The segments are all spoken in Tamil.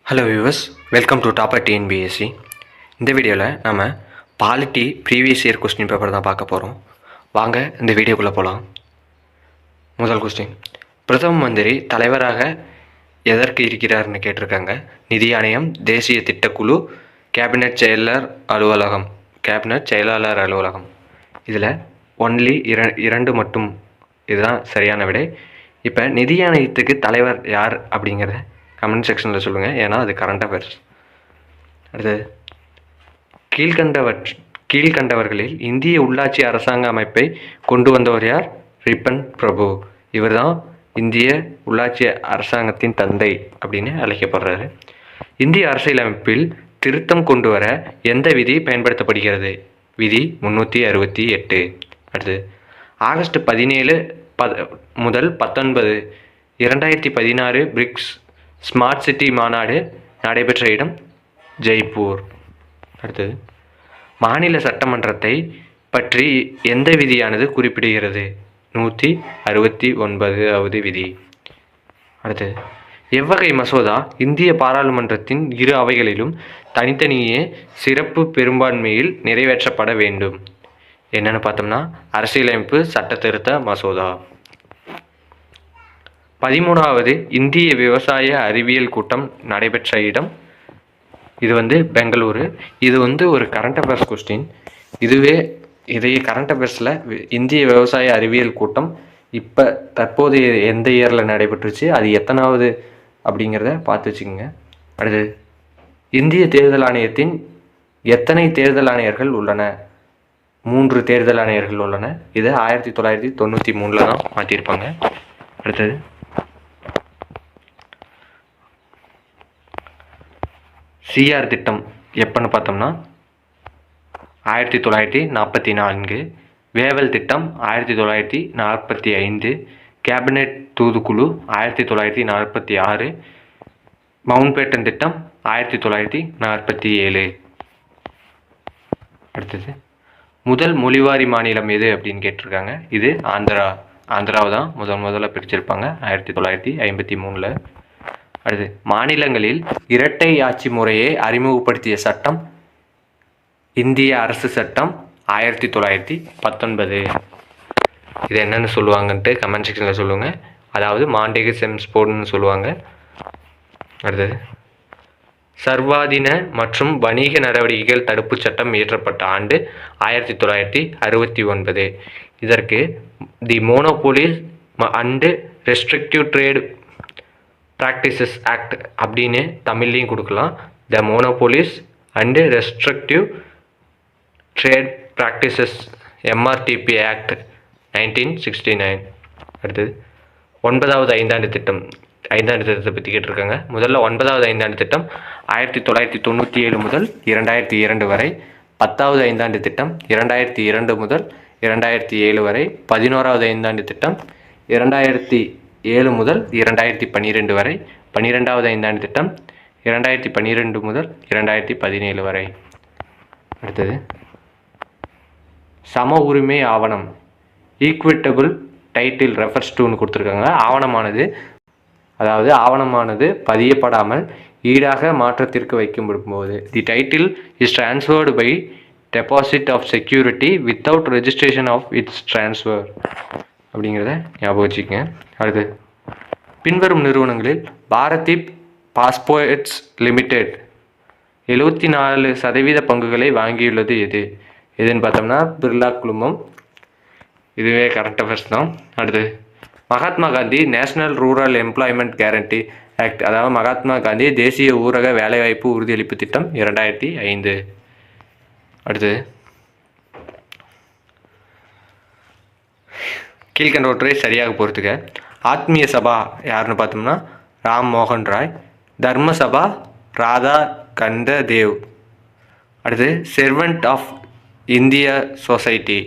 Hello viewers, welcome to topper TNPSC. இந்த வீடியோவில் நம்ம polity previous year question paper தான் பார்க்க போகிறோம். வாங்க இந்த வீடியோக்குள்ளே போகலாம். முதல் கொஸ்டின், பிரதம மந்திரி தலைவராக எதற்கு இருக்கிறார்னு கேட்டிருக்காங்க. நிதி ஆணையம், தேசிய திட்டக்குழு, கேபினட் செயலாளர் அலுவலகம். இதில் ஒன்லி இரண்டு மட்டும் இதுதான் சரியான விடை. இப்போ நிதி ஆணையத்துக்கு தலைவர் யார் அப்படிங்கிறத கமெண்ட் செக்ஷனில் சொல்லுங்கள், ஏன்னா அது கரண்ட் அஃபேர்ஸ். அடுத்து, கீழ்கண்டவர்களில் இந்திய உள்ளாட்சி அரசாங்க அமைப்பை கொண்டு வந்தவர் யார்? ரிப்பன் பிரபு. இவர் தான் இந்திய உள்ளாட்சி அரசாங்கத்தின் தந்தை அப்படின்னு அழைக்கப்படுறாரு. இந்திய அரசியலமைப்பில் திருத்தம் கொண்டு வர எந்த விதி பயன்படுத்தப்படுகிறது? விதி 368. அடுத்து, ஆகஸ்ட் 17 முதல் 19 2016 பிரிக்ஸ் ஸ்மார்ட் சிட்டி மாநாடு நடைபெற்ற இடம் ஜெய்ப்பூர். அடுத்தது, மாநில சட்டமன்றத்தை பற்றி எந்த விதியானது குறிப்பிடுகிறது? 169வது விதி. அடுத்தது, எவ்வகை மசோதா இந்திய பாராளுமன்றத்தின் இரு அவைகளிலும் தனித்தனியே சிறப்பு பெரும்பான்மையில் நிறைவேற்றப்பட வேண்டும்? என்னென்னு பார்த்தோம்னா, அரசியலமைப்பு சட்ட திருத்த மசோதா. 13வது இந்திய விவசாய அறிவியல் கூட்டம் நடைபெற்ற இடம் இது பெங்களூரு. இது ஒரு கரண்ட் அஃபேர்ஸ் கொஸ்டின். இதையே கரண்ட் அஃபேர்ஸில் இந்திய விவசாய அறிவியல் கூட்டம் இப்போ தற்போது எந்த இயரில் நடைபெற்றுச்சு, அது எத்தனாவது அப்படிங்கிறத பார்த்து வச்சுக்கோங்க. அடுத்து, இந்திய தேர்தல் ஆணையத்தின் எத்தனை தேர்தல் ஆணையர்கள் உள்ளன? 3 தேர்தல் ஆணையர்கள் உள்ளன. இது 1993 தான் மாற்றியிருப்பாங்க. அடுத்தது, சிஆர் திட்டம் எப்போன்னு பார்த்தோம்னா 1944. வேவல் திட்டம் 1945. கேபினெட் தூதுக்குழு 1946. மவுண்ட்பேட்டன் திட்டம் 1947. அடுத்தது, முதல் மொழிவாரி மாநிலம் எது அப்படின்னு கேட்டிருக்காங்க. இது ஆந்திராவை தான் முதல்ல பிரிச்சிருப்பாங்க 1953. அடுத்து, மாநிலங்களில் இரட்டை ஆட்சி முறையை அறிமுகப்படுத்திய சட்டம் இந்திய அரசு சட்டம் 1919. இது என்னன்னு சொல்லுவாங்கன்ட்டு கமெண்ட் செக்ஷனில் சொல்லுங்கள். அதாவது மாண்டேகு-செம்ஸ்போர்ட்னு சொல்லுவாங்க. அடுத்தது, சர்வாதீன மற்றும் வணிக நடவடிக்கைகள் தடுப்பு சட்டம் இயற்றப்பட்ட ஆண்டு 1969. இதற்கு the Monopolies and Restrictive Trade Practices Act அப்படின்னு தமிழ்லையும் கொடுக்கலாம். The Monopolies and Restrictive Trade Practices MRTP Act 1969. அடுத்தது, 9வது ஐந்தாண்டு திட்டத்தை பற்றி கேட்டிருக்காங்க. முதல்ல 9வது ஐந்தாண்டு திட்டம் 1997 முதல் 2002 வரை. 10வது ஐந்தாண்டு திட்டம் 2002 முதல் 2007 வரை. 11வது ஐந்தாண்டு திட்டம் 2007 முதல் 2012 வரை. 12வது ஐந்தாண்டு திட்டம் 2012 முதல் 2017 வரை. அடுத்தது, சம உரிமை ஆவணம் ஈக்விட்டபிள் டைட்டில் ரெஃபர்ஸ் டூன்னு கொடுத்துருக்காங்க. ஆவணமானது பதியப்படாமல் ஈடாக மாற்றத்திற்கு வைக்கப்படும் போது the title is transferred by deposit of security without registration of its transfer அப்படிங்கிறத ஞாபகம் வச்சுக்கங்க. அடுத்து, பின்வரும் நிறுவனங்களில் பாரதி பாஸ்போர்ட்ஸ் லிமிடெட் 74% பங்குகளை வாங்கியுள்ளது எதுன்னு பார்த்தோம்னா பிர்லா குழுமம். இதுவே கரண்ட் அஃபேர்ஸ் தான். அடுத்து, Mahatma Gandhi national rural employment guarantee act, அதாவது மகாத்மா காந்தி தேசிய ஊரக வேலைவாய்ப்பு உறுதியளிப்பு திட்டம் 2005. அடுத்து, கீழ்கண்டவற்றை சரியாக பொறுத்துக்க. ஆத்மீய சபா யாருன்னு பார்த்தோம்னா ராம் மோகன் ராய். தர்ம சபா ராதா கந்த தேவ். அடுத்து, செர்வன்ட் ஆஃப் இந்தியா சொசைட்டி,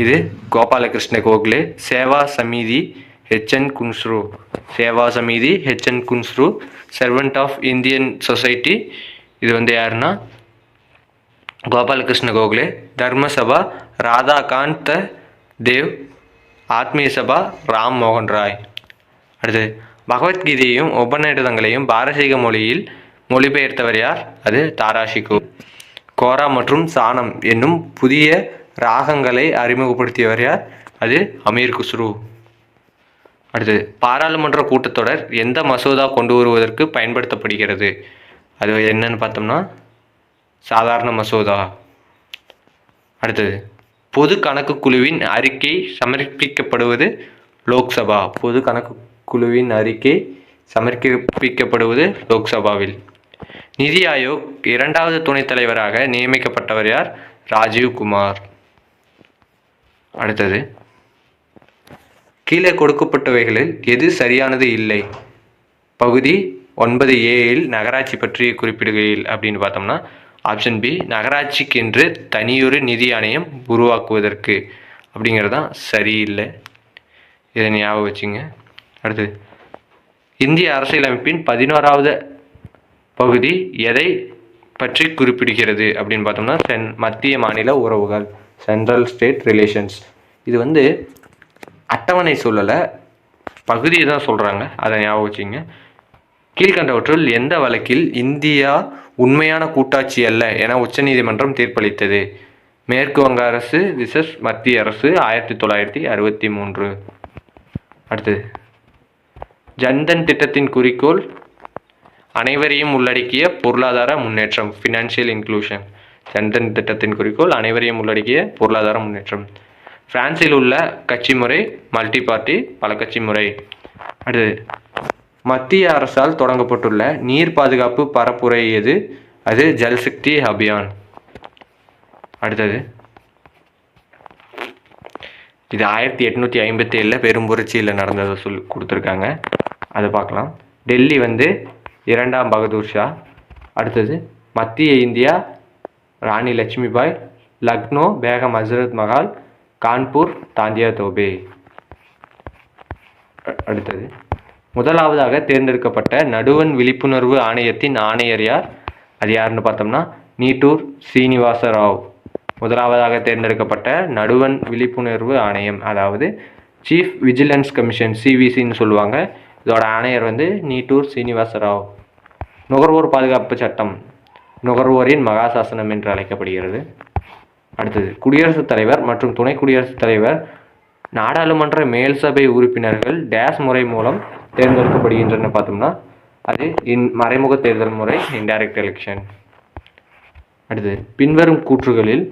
இது Gopalakrishna Gokhale. Seva Samiti HN Kunzru. Servant of Indian society, இது யாருன்னா கோபாலகிருஷ்ண கோகலே. தர்ம சபா ராதாகாந்த தேவ். ஆத்மீய சபா ராம் மோகன் ராய். அடுத்து, பகவத்கீதையும் உபநிடதங்களையும் பாரசீக மொழியில் மொழிபெயர்த்தவர் யார்? அது தாராஷிகோ. கோரா மற்றும் சானம் என்னும் புதிய ராகங்களை அறிமுகப்படுத்தியவர் யார்? அது அமீர் குஸ்ரு. அடுத்தது, பாராளுமன்ற கூட்டத்தொடர் எந்த மசோதா கொண்டு வருவதற்கு பயன்படுத்தப்படுகிறது? அது என்னன்னு பார்த்தோம்னா சாதாரண மசோதா. அடுத்தது, பொது கணக்கு குழுவின் அறிக்கை சமர்ப்பிக்கப்படுவது லோக்சபா. பொது கணக்கு குழுவின் அறிக்கை சமர்ப்பிக்கப்படுவது லோக்சபாவில். நிதி ஆயோக் இரண்டாவது துணைத் தலைவராக நியமிக்கப்பட்டவர் யார்? ராஜீவ் குமார். அடுத்தது, கீழே கொடுக்கப்பட்டவைகளில் எது சரியானது இல்லை? பகுதி 9A நகராட்சி பற்றி குறிப்பிடுகையில் அப்படின்னு பார்த்தோம்னா ஆப்ஷன் பி, நகராட்சிக்கென்று தனியொரு நிதி ஆணையம் உருவாக்குவதற்கு அப்படிங்கிறது தான் சரியில்லை. இதை ஞாபகம் வச்சுங்க. அடுத்தது, இந்திய அரசியலமைப்பின் 11வது பகுதி எதை பற்றி குறிப்பிடுகிறது அப்படின்னு பார்த்தோம்னா மத்திய மாநில உறவுகள், சென்ட்ரல் ஸ்டேட் ரிலேஷன்ஸ். இது வந்து அட்டவணை சொல்லலை, பகுதியை தான் சொல்கிறாங்க, அதை ஞாபகம் வச்சுங்க. கீழ்கண்டவற்றுள் எந்த வழக்கில் இந்தியா உண்மையான கூட்டாட்சி அல்ல என உச்சநீதிமன்றம் தீர்ப்பளித்தது? மேற்கு வங்க அரசு விசஸ் மத்திய அரசு 1963. அடுத்தது, ஜன்தன் திட்டத்தின் குறிக்கோள் அனைவரையும் உள்ளடக்கிய பொருளாதார முன்னேற்றம், ஃபினான்ஷியல் இன்க்ளூஷன். ஜன்தன் திட்டத்தின் குறிக்கோள் அனைவரையும் உள்ளடக்கிய பொருளாதார முன்னேற்றம். பிரான்சில் உள்ள கட்சி முறை மல்டி பார்ட்டி, பல கட்சி முறை. அடுத்தது, மத்திய அரசால் தொடங்கப்பட்டுள்ள நீர் பாதுகாப்பு பரப்புரை எது? அது ஜல்சக்தி அபியான். அடுத்தது, இது 1857 பெரும் புரட்சியில் நடந்ததை கொடுத்துருக்காங்க, அதை பார்க்கலாம். டெல்லி வந்து 2ஆம் பகதூர் ஷா. அடுத்தது, மத்திய இந்தியா ராணி லட்சுமிபாய், லக்னோ பேகம் ஹசரத் மஹால், கான்பூர் தாந்தியா தோபே. அடுத்தது, முதலாவதாக தேர்ந்தெடுக்கப்பட்ட நடுவண் விழிப்புணர்வு ஆணையத்தின் ஆணையர் யார்? அது யாருன்னு பார்த்தோம்னா நீட்டூர் சீனிவாச ராவ். முதலாவதாக தேர்ந்தெடுக்கப்பட்ட நடுவண் விழிப்புணர்வு ஆணையம், அதாவது சீஃப் விஜிலன்ஸ் கமிஷன், சிவிசின்னு சொல்லுவாங்க. இதோட ஆணையர் வந்து நீட்டூர் சீனிவாச ராவ். நுகர்வோர் பாதுகாப்பு சட்டம் நுகர்வோரின் மகாசாசனம் என்று அழைக்கப்படுகிறது. அடுத்தது, குடியரசுத் தலைவர் மற்றும் துணை குடியரசுத் தலைவர் நாடாளுமன்ற மேல் சபை உறுப்பினர்கள் டேஸ் முறை மூலம் தேர்ந்தெடுக்கப்படுகின்றன பார்த்தோம்னா அது மறைமுக தேர்தல் முறை, இன்டைரக்ட் எலெக்ஷன். அடுத்தது, பின்வரும் கூற்றுகளில்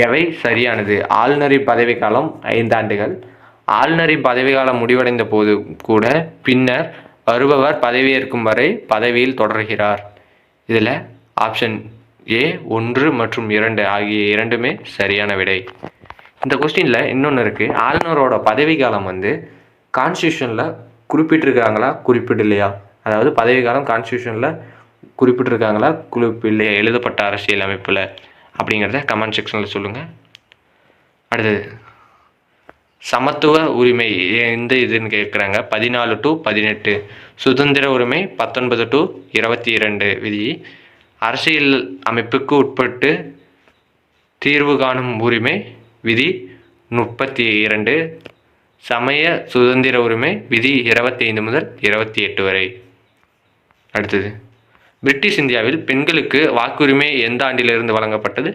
எவை சரியானது? ஆளுநரின் பதவிக்காலம் 5 ஆண்டுகள். ஆளுநரின் பதவிக்காலம் முடிவடைந்த போது கூட பின்னர் வருபவர் பதவியேற்கும் வரை பதவியில் தொடர்கிறார். இதில் ஆப்ஷன் ஏ 1 மற்றும் 2 ஆகிய இரண்டுமே சரியான விடை. இந்த கொஸ்டினில் இன்னொன்று இருக்குது, ஆளுநரோட பதவிக்காலம் வந்து கான்ஸ்டியூஷனில் குறிப்பிட்டிருக்காங்களா குறிப்பிடலையா? அதாவது பதவிக்காலம் கான்ஸ்டியூஷனில் குறிப்பிட்டிருக்காங்களா குறிப்பிடலையா எழுதப்பட்ட அரசியல் அமைப்பில் அப்படிங்கிறத கமெண்ட் செக்ஷனில் சொல்லுங்கள். அடுத்தது, சமத்துவ உரிமை எந்த இதுன்னு கேட்குறாங்க. 14 to 18. சுதந்திர உரிமை 19 to 22 விதி. அரசியல் அமைப்புக்கு உட்பட்டு தீர்வு காணும் உரிமை விதி 32. சமய சுதந்திர உரிமை விதி 25 முதல் 28 வரை. அடுத்தது, பிரிட்டிஷ் இந்தியாவில் பெண்களுக்கு வாக்குரிமை எந்த ஆண்டிலிருந்து வழங்கப்பட்டது?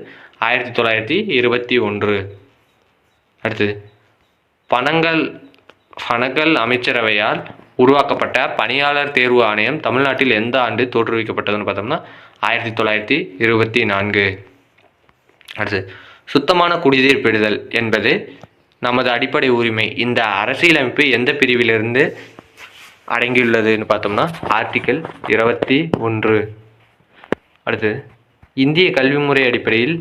1921. அடுத்தது, பனகல் அமைச்சரவையால் உருவாக்கப்பட்ட பணியாளர் தேர்வு ஆணையம் தமிழ்நாட்டில் எந்த ஆண்டு தோற்றுவிக்கப்பட்டதுன்னு பார்த்தோம்னா 1924. அடுத்து, சுத்தமான குடிநீர் பெறுதல் என்பது நமது அடிப்படை உரிமை. இந்த அரசியலமைப்பு எந்த பிரிவிலிருந்து அடங்கியுள்ளதுன்னு பார்த்தோம்னா ஆர்டிக்கல் 21. அடுத்து, இந்திய கல்வி முறை அடிப்படையில்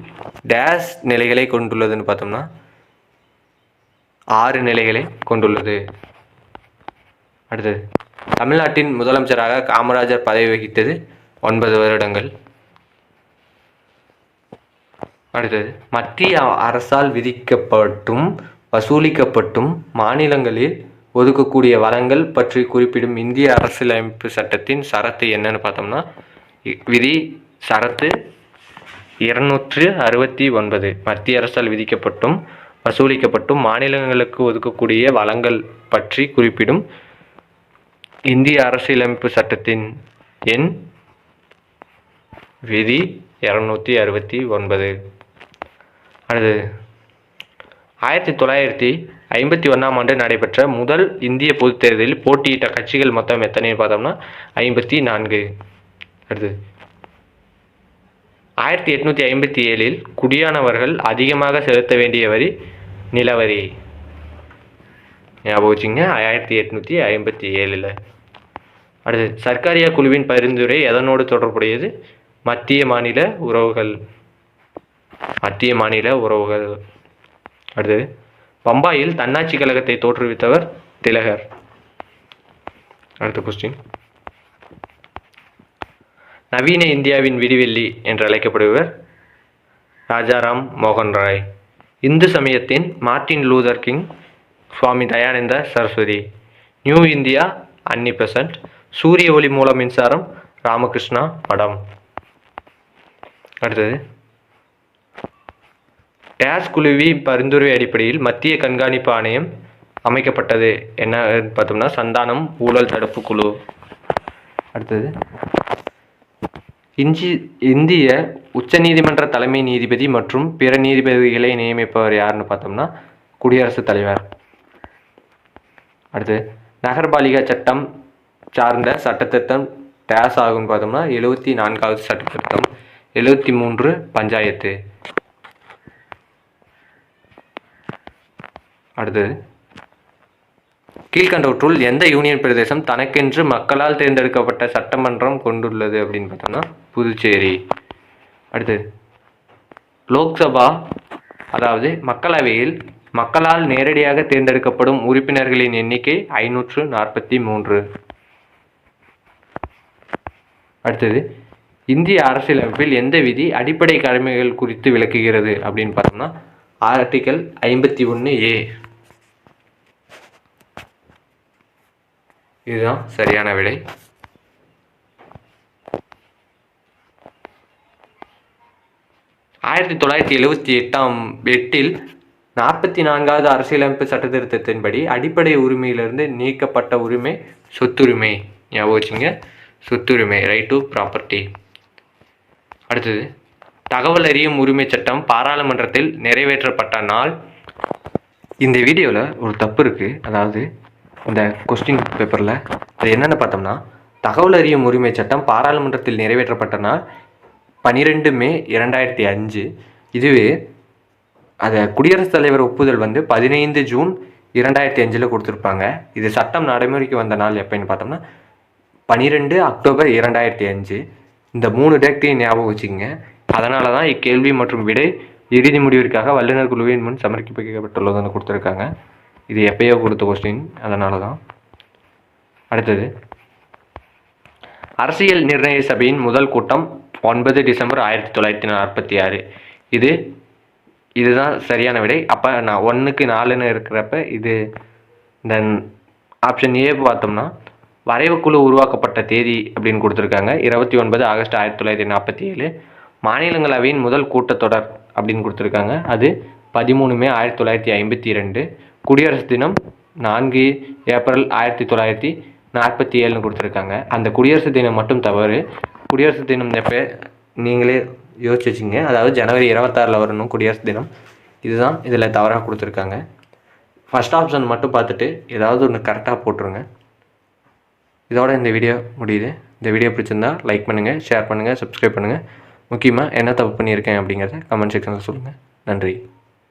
டேஸ் நிலைகளை கொண்டுள்ளதுன்னு பார்த்தோம்னா 6 நிலைகளை கொண்டுள்ளது. அடுத்தது, தமிழ்நாட்டின் முதலமைச்சராக காமராஜர் பதவி வகித்தது 9 வருடங்கள். அடுத்தது, மத்திய அரசால் விதிக்கப்பட்டும் வசூலிக்கப்பட்டும் மாநிலங்களில் ஒதுக்கக்கூடிய வளங்கள் பற்றி குறிப்பிடும் இந்திய அரசியலமைப்பு சட்டத்தின் சரத்து என்னன்னு பார்த்தோம்னா விதி சரத்து 269. மத்திய அரசால் விதிக்கப்பட்டும் வசூலிக்கப்பட்டும் மாநிலங்களுக்கு ஒதுக்கக்கூடிய வளங்கள் பற்றி குறிப்பிடும் இந்திய அரசியலமைப்பு சட்டத்தின் எண் விதி 269. அடுத்து 1951ஆம் ஆண்டு நடைபெற்ற முதல் இந்திய பொதுத் தேர்தலில் போட்டியிட்ட கட்சிகள் மொத்தம் எத்தனைன்னு பார்த்தோம்னா 54. அடுத்து 1857இல் குடியானவர்கள் அதிகமாக செலுத்த வேண்டிய வரி நிலவரி. ஞாபகம் வச்சுங்க, 1857. அடுத்து சர்க்காரியா குழுவின் பரிந்துரை எதனோடு தொடர்புடையது? மத்திய மாநில உறவுகள். அடுத்து பம்பாயில் தன்னாட்சி கழகத்தை தோற்றுவித்தவர் திலகர். அடுத்த கொஸ்டின், நவீன இந்தியாவின் விடிவெள்ளி என்று அழைக்கப்படுபவர் ராஜாராம் மோகன் ராய். இந்து சமயத்தின் Martin Luther King, Swami Dayananda Saraswati. New India Annie Besant. சூரிய ஒளி மூல மின்சாரம் ராமகிருஷ்ணா மடம். அடுத்தது டேஸ் குழுவி பரிந்துரை அடிப்படையில் மத்திய கண்காணிப்பு ஆணையம் அமைக்கப்பட்டது என்ன பார்த்தோம்னா சந்தானம் ஊழல் தடுப்பு குழு. அடுத்தது இந்திய உச்சநீதிமன்ற தலைமை நீதிபதி மற்றும் பிற நீதிபதிகளை நியமிப்பவர் யாருன்னு பார்த்தோம்னா குடியரசுத் தலைவர். அடுத்து நகர்பாலிகா சட்டம் சார்ந்த சட்டத்திருத்தம் டேஸ் ஆகும்னு பார்த்தோம்னா 74வது சட்டத்திருத்தம். 73 பஞ்சாயத்து. அடுத்தது கீழ்கண்டவற்றுள் எந்த யூனியன் பிரதேசம் தனக்கென்று மக்களால் தேர்ந்தெடுக்கப்பட்ட சட்டமன்றம் கொண்டுள்ளது அப்படின்னு பார்த்தோம்னா புதுச்சேரி. அடுத்தது லோக்சபா அதாவது மக்களவையில் மக்களால் நேரடியாக தேர்ந்தெடுக்கப்படும் உறுப்பினர்களின் எண்ணிக்கை 543. அடுத்தது இந்திய அரசியலமைப்பில் எந்த விதி அடிப்படை கடமைகள் குறித்து விளக்குகிறது அப்படின்னு பார்த்தோம்னா ஆர்டிகல் 51A. இதுதான் சரியான விடை. ஆயிரத்தி 1978 44வது அரசியலமைப்பு சட்டத்திருத்தத்தின்படி அடிப்படை உரிமையிலிருந்து நீக்கப்பட்ட உரிமை சொத்துரிமை. ஞாபகம் வச்சுங்க, சொத்துரிமை, ரைட் டு ப்ராப்பர்ட்டி. அடுத்தது தகவல் அறியும் உரிமை சட்டம் பாராளுமன்றத்தில் நிறைவேற்றப்பட்ட நாள். இந்த வீடியோவில் ஒரு தப்பு இருக்குது. அதாவது இந்த கொஸ்டின் பேப்பரில் அது என்னென்னு பார்த்தோம்னா தகவல் அறியும் உரிமை சட்டம் பாராளுமன்றத்தில் நிறைவேற்றப்பட்ட நாள் 12 மே 2005. இதுவே அதை குடியரசுத் தலைவர் ஒப்புதல் 15 ஜூன் 2005 கொடுத்துருப்பாங்க. இது சட்டம் நடைமுறைக்கு வந்த நாள் எப்போன்னு பார்த்தோம்னா 12 அக்டோபர் 2005. இந்த 3 டேட்டையும் ஞாபகம் வச்சுக்கோங்க. அதனால தான் இக்கேள்வி மற்றும் விடை இறுதி முடிவிற்காக வல்லுநர் குழுவின் முன் சமர்ப்பிக்கப்பட்டுள்ளதுன்னு கொடுத்துருக்காங்க. இது எப்பயோ கொடுத்த கொஸ்டின், அதனால தான். அடுத்தது அரசியல் நிர்ணய சபையின் முதல் கூட்டம் 9 டிசம்பர் 1946. இதுதான் சரியான விடை. அப்போ நான் 1க்கு 4ன்னு இருக்கிறப்ப இது இந்த ஆப்ஷன் ஏ பார்த்தோம்னா வரைவுக்குழு உருவாக்கப்பட்ட தேதி அப்படின்னு கொடுத்துருக்காங்க 29 ஆகஸ்ட் 1947. மாநிலங்களவையின் முதல் கூட்டத்தொடர் அப்படின்னு கொடுத்துருக்காங்க, அது 13 மே 1952. குடியரசு தினம் 4 ஏப்ரல் 1947 கொடுத்துருக்காங்க. அந்த குடியரசு தினம் மட்டும் தவறு. குடியரசு தினம் எப்போ நீங்களே யோசிச்சு வச்சுங்க. அதாவது ஜனவரி 26 வரணும் குடியரசு தினம். இதுதான் இதில் தவறாக கொடுத்துருக்காங்க. ஃபர்ஸ்ட் ஆப்ஷன் மட்டும் பார்த்துட்டு ஏதாவது ஒன்று கரெக்டாக போட்டுருங்க. இதோட இந்த வீடியோ முடியுது. இந்த வீடியோ பிடிச்சிருந்தா லைக் பண்ணுங்கள், ஷேர் பண்ணுங்கள், சப்ஸ்கிரைப் பண்ணுங்கள். முக்கியமாக என்ன தப்பு பண்ணியிருக்கேன் அப்படிங்கிறத கமெண்ட் செக்ஷனில் சொல்லுங்கள். நன்றி.